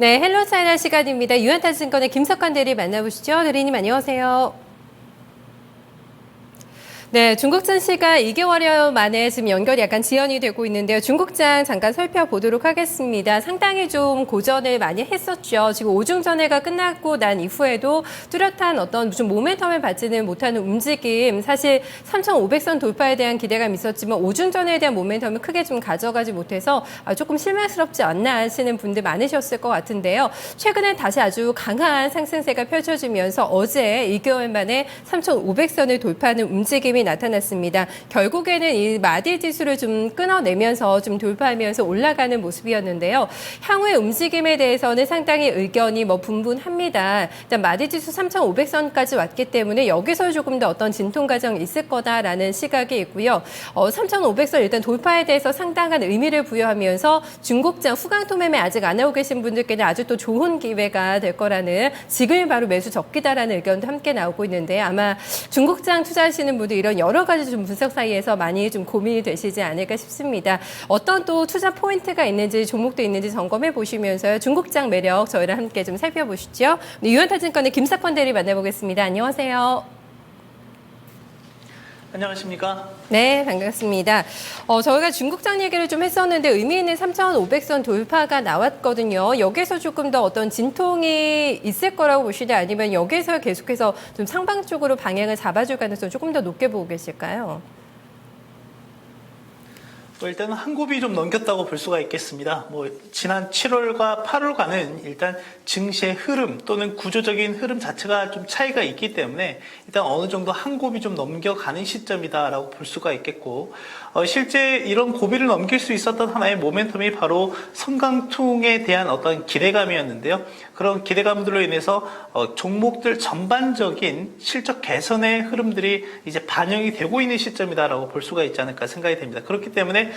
네, 헬로 차이나 시간입니다. 유한타증권의 김석환 대리 만나보시죠. 대리님 안녕하세요. 네, 중국장 시가 2개월여 만에 지금 연결이 약간 지연이 되고 있는데요. 중국장 잠깐 살펴보도록 하겠습니다. 상당히 좀 고전을 많이 했었죠. 지금 오중전회가 끝나고 난 이후에도 뚜렷한 어떤 좀 모멘텀을 받지는 못하는 움직임. 사실 3,500선 돌파에 대한 기대감이 있었지만 오중전회에 대한 모멘텀을 크게 좀 가져가지 못해서 조금 실망스럽지 않나 하시는 분들 많으셨을 것 같은데요. 최근에 다시 아주 강한 상승세가 펼쳐지면서 어제 2개월 만에 3,500선을 돌파하는 움직임이 나타났습니다. 결국에는 이 마디 지수를 좀 끊어내면서 좀 돌파하면서 올라가는 모습이었는데요. 향후의 움직임에 대해서는 상당히 의견이 분분합니다. 일단 마디 지수 3,500선까지 왔기 때문에 여기서 조금 더 어떤 진통 과정이 있을 거다라는 시각이 있고요. 3,500선 일단 돌파에 대해서 상당한 의미를 부여하면서 중국장 후강토 매매 아직 안 하고 계신 분들께는 아주 또 좋은 기회가 될 거라는 지금 바로 매수 적기다라는 의견도 함께 나오고 있는데 아마 중국장 투자하시는 분들 이런 여러 가지 좀 분석 사이에서 많이 좀 고민이 되시지 않을까 싶습니다. 어떤 또 투자 포인트가 있는지 종목도 있는지 점검해 보시면서요. 중국장 매력 저희랑 함께 좀 살펴보시죠. 유한타증권의 김석환 대리 만나보겠습니다. 안녕하세요. 안녕하십니까? 네, 반갑습니다. 저희가 중국장 얘기를 좀 했었는데 의미 있는 3,500선 돌파가 나왔거든요. 여기서 조금 더 어떤 진통이 있을 거라고 보시냐 아니면 여기서 계속해서 좀 상방 쪽으로 방향을 잡아줄 가능성 조금 더 높게 보고 계실까요? 일단 한 곱이 좀 넘겼다고 볼 수가 있겠습니다. 지난 7월과 8월과는 일단 증시의 흐름 또는 구조적인 흐름 자체가 좀 차이가 있기 때문에 일단 어느 정도 한 곱이 좀 넘겨가는 시점이다라고 볼 수가 있겠고, 실제 이런 고비를 넘길 수 있었던 하나의 모멘텀이 바로 성강통에 대한 어떤 기대감이었는데요. 그런 기대감들로 인해서 종목들 전반적인 실적 개선의 흐름들이 이제 반영이 되고 있는 시점이다라고 볼 수가 있지 않을까 생각이 됩니다. 그렇기 때문에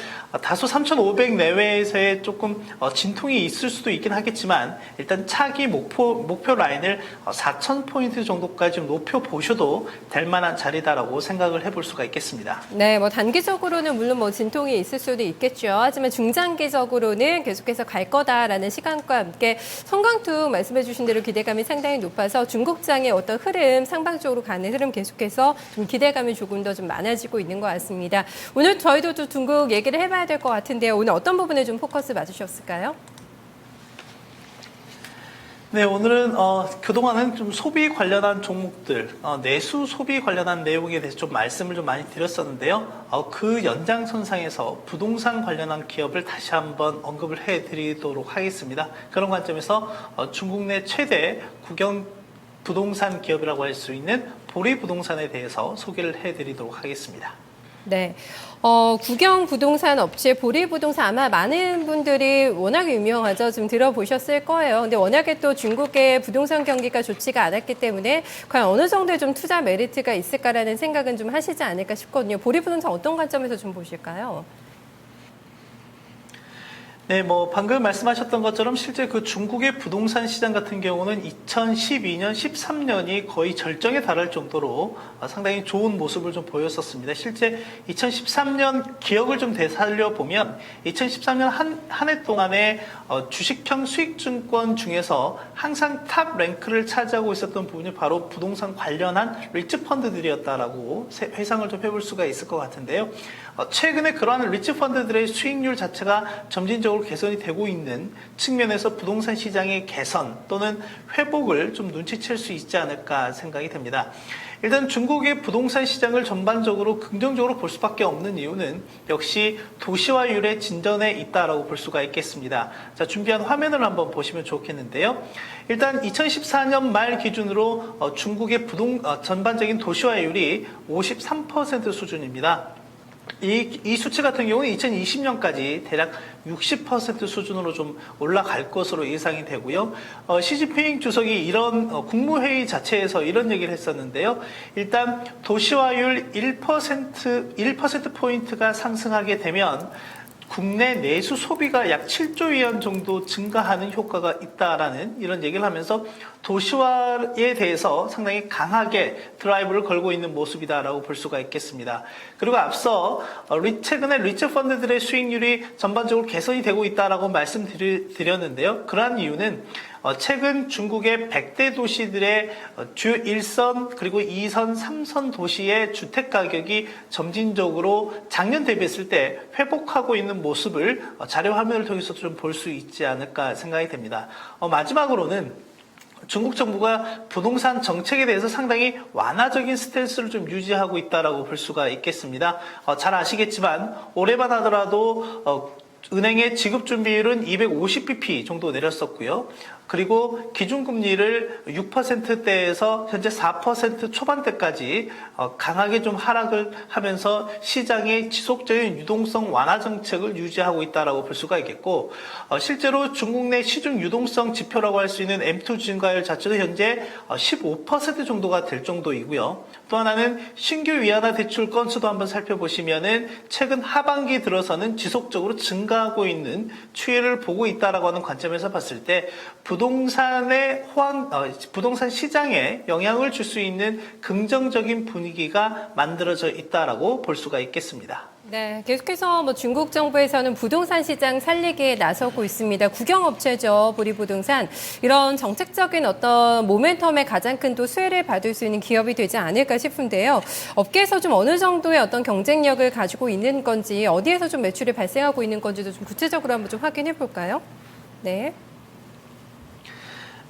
다소 3,500 내외에서의 조금 진통이 있을 수도 있긴 하겠지만 일단 차기 목표 라인을 4,000포인트 정도까지 좀 높여보셔도 될 만한 자리다라고 생각을 해볼 수가 있겠습니다. 네, 단기적으로는 물론 진통이 있을 수도 있겠죠. 하지만 중장기적으로는 계속해서 갈 거다라는 시간과 함께 성강투 말씀해 주신 대로 기대감이 상당히 높아서 중국장의 어떤 흐름, 상방적으로 가는 흐름 계속해서 좀 기대감이 조금 더 좀 많아지고 있는 것 같습니다. 오늘 저희도 또 중국 얘기를 해봐야 될 것 같은데요. 오늘 어떤 부분에 좀 포커스 맞으셨을까요? 네, 오늘은 그동안은 좀 소비 관련한 종목들, 내수 소비 관련한 내용에 대해서 좀 말씀을 좀 많이 드렸었는데요. 그 연장선상에서 부동산 관련한 기업을 다시 한번 언급을 해드리도록 하겠습니다. 그런 관점에서 중국 내 최대 국영 부동산 기업이라고 할 수 있는 보리부동산에 대해서 소개를 해드리도록 하겠습니다. 네. 국영 부동산 업체 보리부동산 아마 많은 분들이 워낙 유명하죠. 좀 들어보셨을 거예요. 근데 워낙에 또 중국의 부동산 경기가 좋지가 않았기 때문에 과연 어느 정도의 좀 투자 메리트가 있을까라는 생각은 좀 하시지 않을까 싶거든요. 보리부동산 어떤 관점에서 좀 보실까요? 네, 방금 말씀하셨던 것처럼 실제 그 중국의 부동산 시장 같은 경우는 2012년, 13년이 거의 절정에 달할 정도로 상당히 좋은 모습을 좀 보였었습니다. 실제 2013년 기억을 좀 되살려 보면 2013년 한 해 동안에 주식형 수익증권 중에서 항상 탑 랭크를 차지하고 있었던 부분이 바로 부동산 관련한 리츠 펀드들이었다라고 회상을 좀 해볼 수가 있을 것 같은데요. 최근에 그러한 리츠 펀드들의 수익률 자체가 점진적으로 개선이 되고 있는 측면에서 부동산 시장의 개선 또는 회복을 좀 눈치챌 수 있지 않을까 생각이 됩니다. 일단 중국의 부동산 시장을 전반적으로 긍정적으로 볼 수밖에 없는 이유는 역시 도시화율의 진전에 있다라고 볼 수가 있겠습니다. 자, 준비한 화면을 한번 보시면 좋겠는데요. 일단 2014년 말 기준으로 중국의 전반적인 도시화율이 53% 수준입니다. 이 수치 같은 경우는 2020년까지 대략 60% 수준으로 좀 올라갈 것으로 예상이 되고요. 시진핑 주석이 이런 국무회의 자체에서 이런 얘기를 했었는데요. 일단 도시화율 1%포인트가 상승하게 되면 국내 내수 소비가 약 7조 위안 정도 증가하는 효과가 있다라는 이런 얘기를 하면서 도시화에 대해서 상당히 강하게 드라이브를 걸고 있는 모습이다라고 볼 수가 있겠습니다. 그리고 앞서 최근에 리츠 펀드들의 수익률이 전반적으로 개선이 되고 있다라고 말씀드렸는데요. 그러한 이유는 최근 중국의 100대 도시들의 주 1선 그리고 2선, 3선 도시의 주택 가격이 점진적으로 작년 대비했을 때 회복하고 있는 모습을 자료 화면을 통해서 좀 볼 수 있지 않을까 생각이 됩니다. 마지막으로는 중국 정부가 부동산 정책에 대해서 상당히 완화적인 스탠스를 좀 유지하고 있다라고 볼 수가 있겠습니다. 잘 아시겠지만 올해만 하더라도 은행의 지급준비율은 250bp 정도 내렸었고요. 그리고 기준금리를 6%대에서 현재 4% 초반대까지 강하게 좀 하락을 하면서 시장의 지속적인 유동성 완화 정책을 유지하고 있다라고 볼 수가 있겠고, 실제로 중국 내 시중 유동성 지표라고 할 수 있는 M2 증가율 자체도 현재 15% 정도가 될 정도이고요. 또 하나는 신규 위안화 대출 건수도 한번 살펴보시면은 최근 하반기 들어서는 지속적으로 증가하고 있는 추이를 보고 있다라고 하는 관점에서 봤을 때 부동산 시장에 영향을 줄 수 있는 긍정적인 분위기가 만들어져 있다라고 볼 수가 있겠습니다. 네, 계속해서 중국 정부에서는 부동산 시장 살리기에 나서고 있습니다. 국영업체죠, 보리부동산. 이런 정책적인 어떤 모멘텀에 가장 큰 또 수혜를 받을 수 있는 기업이 되지 않을까 싶은데요. 업계에서 좀 어느 정도의 어떤 경쟁력을 가지고 있는 건지, 어디에서 좀 매출이 발생하고 있는 건지도 좀 구체적으로 한번 좀 확인해 볼까요? 네.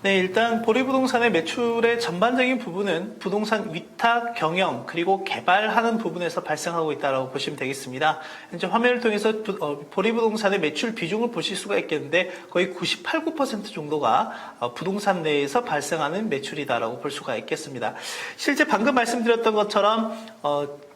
네, 일단 보리부동산의 매출의 전반적인 부분은 부동산 위탁, 경영, 그리고 개발하는 부분에서 발생하고 있다고 보시면 되겠습니다. 현재 화면을 통해서 보리부동산의 매출 비중을 보실 수가 있겠는데 거의 98, 9% 정도가 부동산 내에서 발생하는 매출이다라고 볼 수가 있겠습니다. 실제 방금 말씀드렸던 것처럼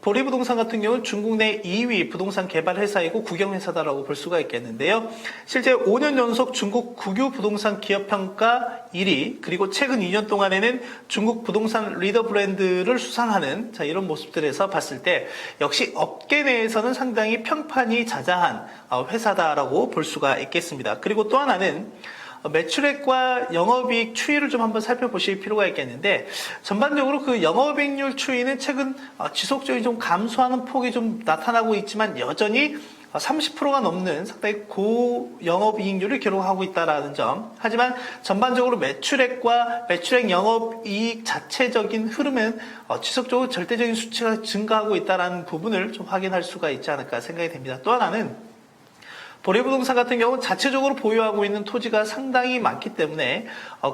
보리부동산 같은 경우는 중국 내 2위 부동산 개발 회사이고 국영회사다라고 볼 수가 있겠는데요. 실제 5년 연속 중국 국유 부동산 기업 평가 1위, 그리고 최근 2년 동안에는 중국 부동산 리더 브랜드를 수상하는 이런 모습들에서 봤을 때 역시 업계 내에서는 상당히 평판이 자자한 회사다라고 볼 수가 있겠습니다. 그리고 또 하나는 매출액과 영업이익 추이를 좀 한번 살펴보실 필요가 있겠는데, 전반적으로 그 영업이익률 추이는 최근 지속적인 좀 감소하는 폭이 좀 나타나고 있지만 여전히 30%가 넘는 상당히 고영업이익률을 기록하고 있다는 점. 하지만 전반적으로 매출액과 매출액 영업이익 자체적인 흐름은 지속적으로 절대적인 수치가 증가하고 있다는 부분을 좀 확인할 수가 있지 않을까 생각이 됩니다. 또 하나는 보리부동산 같은 경우는 자체적으로 보유하고 있는 토지가 상당히 많기 때문에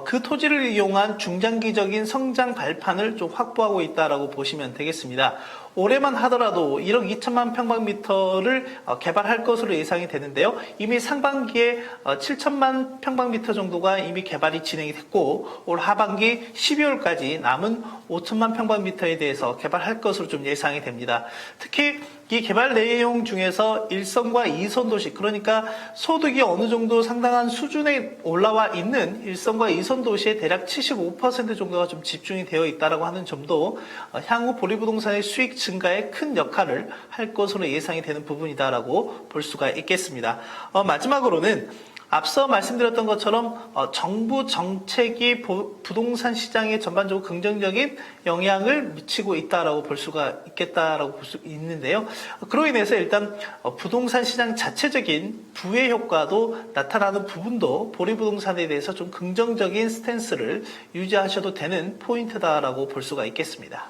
그 토지를 이용한 중장기적인 성장 발판을 좀 확보하고 있다라고 보시면 되겠습니다. 올해만 하더라도 1억 2천만 평방미터를 개발할 것으로 예상이 되는데요. 이미 상반기에 7천만 평방미터 정도가 이미 개발이 진행이 됐고, 올 하반기 12월까지 남은 5천만 평방미터에 대해서 개발할 것으로 좀 예상이 됩니다. 특히 이 개발 내용 중에서 1선과 2선 도시, 그러니까 소득이 어느 정도 상당한 수준에 올라와 있는 1선과 2선 도시에 대략 75% 정도가 좀 집중이 되어 있다라고 하는 점도 향후 보리부동산의 수익 증가에 큰 역할을 할 것으로 예상이 되는 부분이다라고 볼 수가 있겠습니다. 마지막으로는 앞서 말씀드렸던 것처럼 정부 정책이 부동산 시장에 전반적으로 긍정적인 영향을 미치고 있다라고 볼 수가 있겠다라고 볼 수 있는데요. 그로 인해서 일단 부동산 시장 자체적인 부의 효과도 나타나는 부분도 보리부동산에 대해서 좀 긍정적인 스탠스를 유지하셔도 되는 포인트다라고 볼 수가 있겠습니다.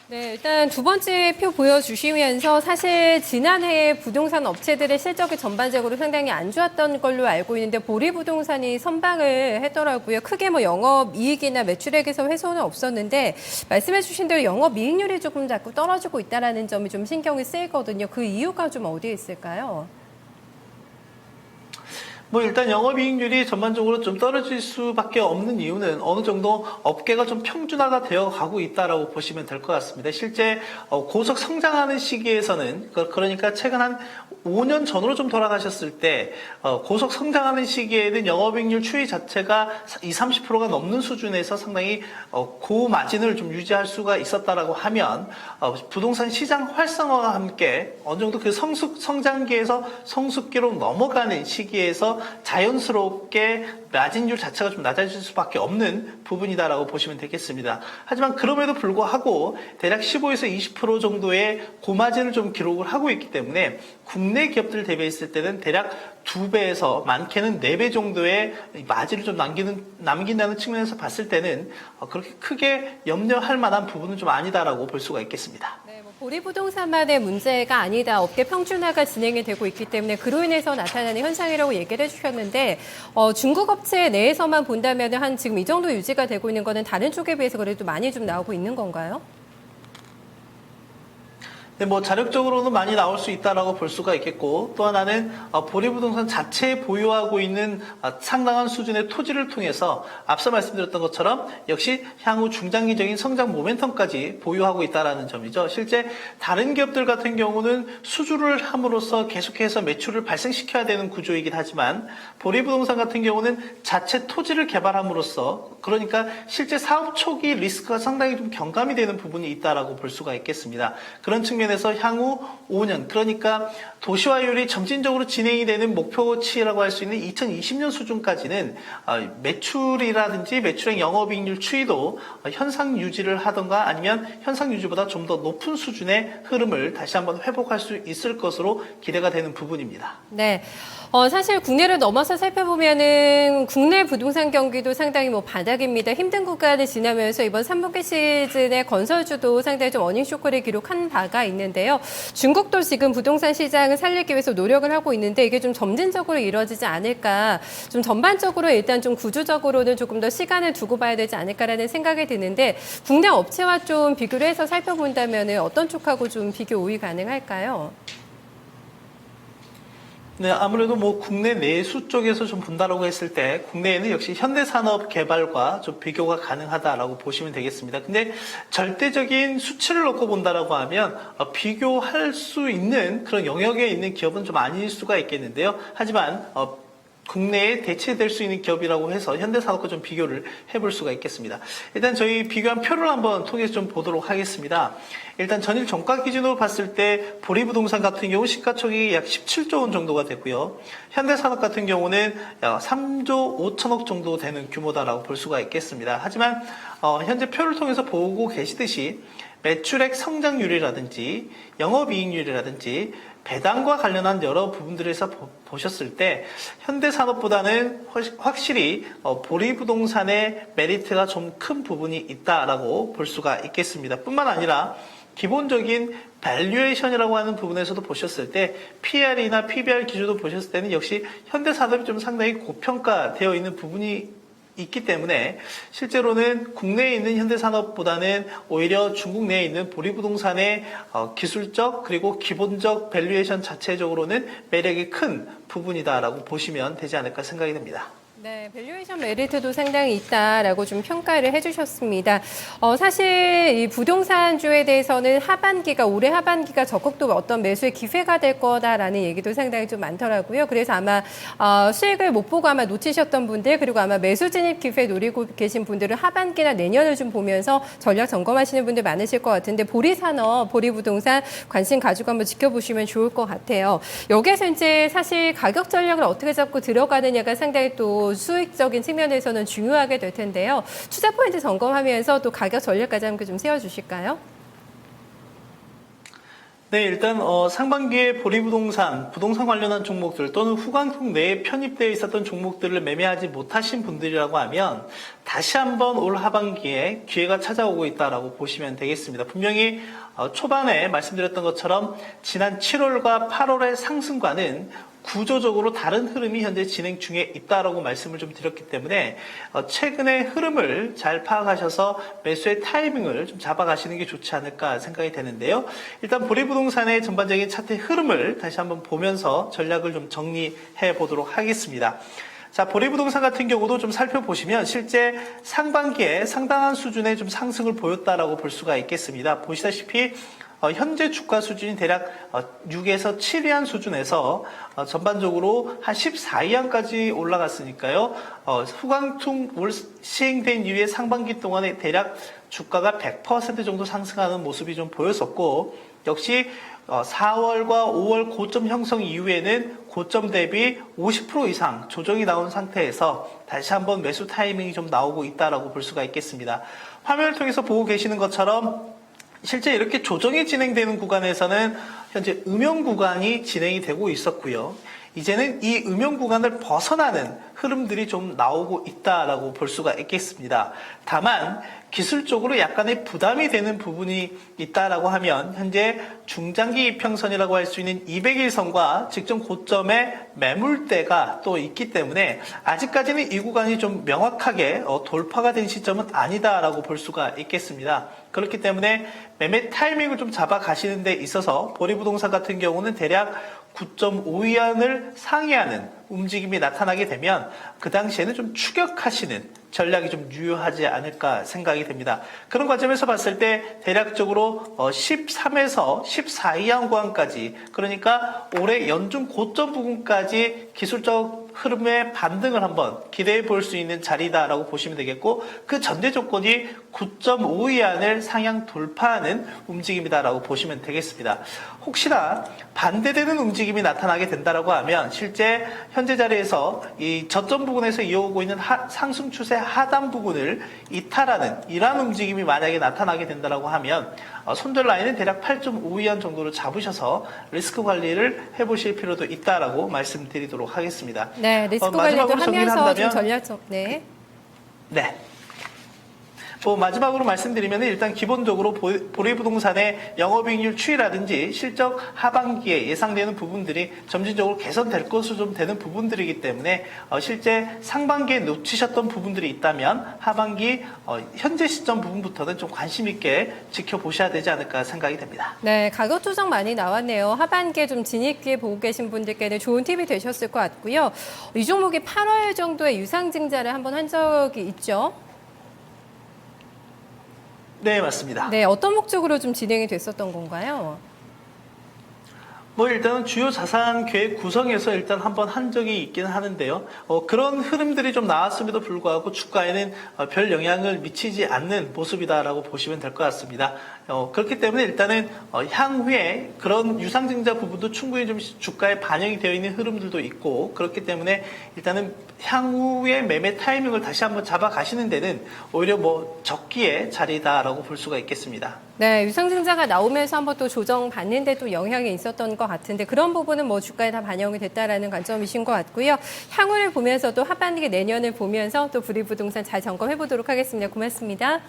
네, 일단 두 번째 표 보여주시면서 사실 지난해에 부동산 업체들의 실적이 전반적으로 상당히 안 좋았던 걸로 알고 있는데 보리부동산이 선방을 했더라고요. 크게 영업이익이나 매출액에서 훼손은 없었는데 말씀해 주신 대로 영업이익률이 조금 자꾸 떨어지고 있다는 점이 좀 신경이 쓰이거든요. 그 이유가 좀 어디에 있을까요? 뭐 일단 영업이익률이 전반적으로 좀 떨어질 수밖에 없는 이유는 어느 정도 업계가 좀 평준화가 되어 가고 있다라고 보시면 될 것 같습니다. 실제 고속 성장하는 시기에서는 그러니까 최근 한 5년 전으로 좀 돌아가셨을 때 고속 성장하는 시기에는 영업이익률 추이 자체가 20-30%가 넘는 수준에서 상당히 고마진을 좀 유지할 수가 있었다라고 하면 부동산 시장 활성화와 함께 어느 정도 그 성장기에서 성숙기로 넘어가는 시기에서 자연스럽게 마진율 자체가 좀 낮아질 수밖에 없는 부분이다라고 보시면 되겠습니다. 하지만 그럼에도 불구하고 대략 15에서 20% 정도의 고마진을 좀 기록을 하고 있기 때문에 국내 기업들 대비했을 때는 대략 2배에서 많게는 4배 정도의 마진을 좀 남긴다는 측면에서 봤을 때는 그렇게 크게 염려할 만한 부분은 좀 아니다라고 볼 수가 있겠습니다. 네, 뭐 보리부동산만의 문제가 아니다. 업계 평준화가 진행이 되고 있기 때문에 그로 인해서 나타나는 현상이라고 얘기를 해주셨는데 중국 업체 내에서만 본다면 한 지금 이 정도 유지가 되고 있는 거는 다른 쪽에 비해서 그래도 많이 좀 나오고 있는 건가요? 네, 뭐 자력적으로는 많이 나올 수 있다라고 볼 수가 있겠고 또 하나는 보리부동산 자체에 보유하고 있는 상당한 수준의 토지를 통해서 앞서 말씀드렸던 것처럼 역시 향후 중장기적인 성장 모멘텀까지 보유하고 있다라는 점이죠. 실제 다른 기업들 같은 경우는 수주를 함으로써 계속해서 매출을 발생시켜야 되는 구조이긴 하지만 보리부동산 같은 경우는 자체 토지를 개발함으로써 그러니까 실제 사업 초기 리스크가 상당히 좀 경감이 되는 부분이 있다라고 볼 수가 있겠습니다. 그런 측면에서 향후 5년 그러니까 도시화율이 점진적으로 진행이 되는 목표치라고 할 수 있는 2020년 수준까지는 매출이라든지 매출액 영업이익률 추이도 현상 유지를 하던가 아니면 현상 유지보다 좀 더 높은 수준의 흐름을 다시 한번 회복할 수 있을 것으로 기대가 되는 부분입니다. 네. 사실 국내를 넘어서 살펴보면은 국내 부동산 경기도 상당히 뭐 바닥입니다. 힘든 구간을 지나면서 이번 3분기 시즌의 건설주도 상당히 좀 어닝 쇼크를 기록한 바가 있는데요. 중국도 지금 부동산 시장을 살리기 위해서 노력을 하고 있는데 이게 좀 점진적으로 이루어지지 않을까. 좀 전반적으로 일단 좀 구조적으로는 조금 더 시간을 두고 봐야 되지 않을까라는 생각이 드는데 국내 업체와 좀 비교를 해서 살펴본다면은 어떤 쪽하고 좀 비교 우위 가능할까요? 네, 아무래도 뭐 국내 내수 쪽에서 좀 본다라고 했을 때 국내에는 역시 현대산업개발과 좀 비교가 가능하다라고 보시면 되겠습니다. 근데 절대적인 수치를 놓고 본다라고 하면 비교할 수 있는 그런 영역에 있는 기업은 좀 아닐 수가 있겠는데요. 하지만 국내에 대체될 수 있는 기업이라고 해서 현대산업과 좀 비교를 해볼 수가 있겠습니다. 일단 저희 비교한 표를 한번 통해서 좀 보도록 하겠습니다. 일단 전일 종가 기준으로 봤을 때 보리부동산 같은 경우 시가총액이 약 17조 원 정도가 되고요. 현대산업 같은 경우는 약 3조 5천억 정도 되는 규모다라고 볼 수가 있겠습니다. 하지만 현재 표를 통해서 보고 계시듯이 매출액 성장률이라든지 영업이익률이라든지 배당과 관련한 여러 부분들에서 보셨을 때 현대산업보다는 확실히 보리부동산의 메리트가 좀 큰 부분이 있다라고 볼 수가 있겠습니다. 뿐만 아니라 기본적인 밸류에이션이라고 하는 부분에서도 보셨을 때 PR이나 PBR 기준도 보셨을 때는 역시 현대산업이 좀 상당히 고평가되어 있는 부분이 있기 때문에 실제로는 국내에 있는 현대산업보다는 오히려 중국 내에 있는 보리부동산의 기술적 그리고 기본적 밸류에이션 자체적으로는 매력이 큰 부분이다라고 보시면 되지 않을까 생각이 됩니다. 네, 밸류에이션 메리트도 상당히 있다라고 좀 평가를 해주셨습니다. 사실 이 부동산주에 대해서는 올해 하반기가 적극 또 어떤 매수의 기회가 될 거다라는 얘기도 상당히 좀 많더라고요. 그래서 아마 수익을 못 보고 아마 놓치셨던 분들 그리고 아마 매수 진입 기회 노리고 계신 분들은 하반기나 내년을 좀 보면서 전략 점검하시는 분들 많으실 것 같은데 보리산업, 보리부동산 관심 가지고 한번 지켜보시면 좋을 것 같아요. 여기에서 이제 사실 가격 전략을 어떻게 잡고 들어가느냐가 상당히 또 수익적인 측면에서는 중요하게 될 텐데요. 투자 포인트 점검하면서 또 가격 전략까지 함께 좀 세워주실까요? 네, 일단 상반기에 보리부동산, 부동산 관련한 종목들 또는 후광국 내에 편입되어 있었던 종목들을 매매하지 못하신 분들이라고 하면 다시 한번 올 하반기에 기회가 찾아오고 있다라고 보시면 되겠습니다. 분명히 초반에 말씀드렸던 것처럼 지난 7월과 8월의 상승과는 구조적으로 다른 흐름이 현재 진행 중에 있다라고 말씀을 좀 드렸기 때문에 최근의 흐름을 잘 파악하셔서 매수의 타이밍을 좀 잡아가시는 게 좋지 않을까 생각이 되는데요. 일단 보리부동산의 전반적인 차트 흐름을 다시 한번 보면서 전략을 좀 정리해 보도록 하겠습니다. 자, 보리부동산 같은 경우도 좀 살펴보시면 실제 상반기에 상당한 수준의 좀 상승을 보였다라고 볼 수가 있겠습니다. 보시다시피 현재 주가 수준이 대략 6에서 7위안 수준에서 전반적으로 한 14위안까지 올라갔으니까요. 후광통 시행된 이후에 상반기 동안에 대략 주가가 100% 정도 상승하는 모습이 좀 보였었고, 역시 4월과 5월 고점 형성 이후에는 고점 대비 50% 이상 조정이 나온 상태에서 다시 한번 매수 타이밍이 좀 나오고 있다라고 볼 수가 있겠습니다. 화면을 통해서 보고 계시는 것처럼 실제 이렇게 조정이 진행되는 구간에서는 현재 음영 구간이 진행이 되고 있었고요. 이제는 이 음영 구간을 벗어나는 흐름들이 좀 나오고 있다라고 볼 수가 있겠습니다. 다만 기술적으로 약간의 부담이 되는 부분이 있다라고 하면 현재 중장기 이평선이라고 할 수 있는 200일선과 직전 고점의 매물대가 또 있기 때문에 아직까지는 이 구간이 좀 명확하게 돌파가 된 시점은 아니다라고 볼 수가 있겠습니다. 그렇기 때문에 매매 타이밍을 좀 잡아 가시는 데 있어서 보리부동산 같은 경우는 대략 9.5위안을 상회하는 움직임이 나타나게 되면 그 당시에는 좀 추격하시는 전략이 좀 유효하지 않을까 생각이 됩니다. 그런 관점에서 봤을 때 대략적으로 13에서 14위안 구간까지, 그러니까 올해 연중 고점 부분까지 기술적 흐름의 반등을 한번 기대해 볼 수 있는 자리다라고 보시면 되겠고, 그 전제 조건이 9.5위안을 상향 돌파하는 움직임이다라고 보시면 되겠습니다. 혹시나 반대되는 움직임이 나타나게 된다라고 하면 실제 현재 자리에서 이 저점 부분에서 이어오고 있는 상승 추세 하단 부분을 이탈하는 이러한 움직임이 만약에 나타나게 된다라고 하면 손절 라인은 대략 8.5위안 정도로 잡으셔서 리스크 관리를 해보실 필요도 있다라고 말씀드리도록 하겠습니다. 네, 리스크 관리도 하면서 좀 한다면, 전략적, 네. 네. 마지막으로 말씀드리면 일단 기본적으로 보리부동산의 영업이익률 추이라든지 실적 하반기에 예상되는 부분들이 점진적으로 개선될 것으로 좀 되는 부분들이기 때문에 실제 상반기에 놓치셨던 부분들이 있다면 하반기 현재 시점 부분부터는 좀 관심 있게 지켜보셔야 되지 않을까 생각이 됩니다. 네, 가격 조정 많이 나왔네요. 하반기에 좀 진입기에 보고 계신 분들께는 좋은 팁이 되셨을 것 같고요. 이 종목이 8월 정도에 유상증자를 한번 한 적이 있죠. 네, 맞습니다. 네, 어떤 목적으로 좀 진행이 됐었던 건가요? 일단은 주요 자산 계획 구성에서 일단 한번 한 적이 있기는 하는데요. 그런 흐름들이 좀 나왔음에도 불구하고 주가에는 별 영향을 미치지 않는 모습이다라고 보시면 될 것 같습니다. 그렇기 때문에 일단은 향후에 그런 유상증자 부분도 충분히 좀 주가에 반영이 되어 있는 흐름들도 있고, 그렇기 때문에 일단은 향후의 매매 타이밍을 다시 한번 잡아 가시는 데는 오히려 적기의 자리다라고 볼 수가 있겠습니다. 네, 유상증자가 나오면서 한번 또 조정받는데 또 영향이 있었던 것 같은데 그런 부분은 주가에 다 반영이 됐다라는 관점이신 것 같고요. 향후를 보면서도 하반기 내년을 보면서 또 보리부동산 잘 점검해 보도록 하겠습니다. 고맙습니다.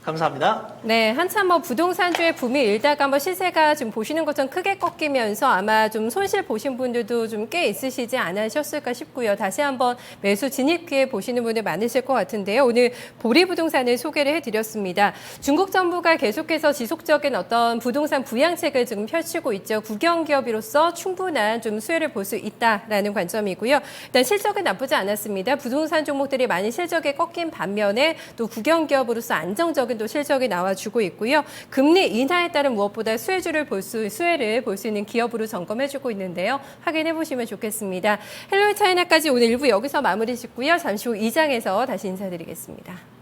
감사합니다. 네, 한참 부동산주의 붐이 일다가 시세가 좀 보시는 것처럼 크게 꺾이면서 아마 좀 손실 보신 분들도 좀 꽤 있으시지 않으셨을까 싶고요. 다시 한번 매수 진입 기회 보시는 분들 많으실 것 같은데요. 오늘 보리부동산을 소개를 해드렸습니다. 중국 정부가 계속해서 지속적인 어떤 부동산 부양책을 지금 펼치고 있죠. 국영기업으로서 충분한 좀 수혜를 볼 수 있다라는 관점이고요. 일단 실적은 나쁘지 않았습니다. 부동산 종목들이 많이 실적에 꺾인 반면에 또 국영기업으로서 안정적인 또 실적이 나와주고 있고요. 금리 인하에 따른 무엇보다 수혜를 볼 수 있는 기업으로 점검해주고 있는데요. 확인해 보시면 좋겠습니다. 헬로우 차이나까지 오늘 1부 여기서 마무리 짓고요. 잠시 후 2장에서 다시 인사드리겠습니다.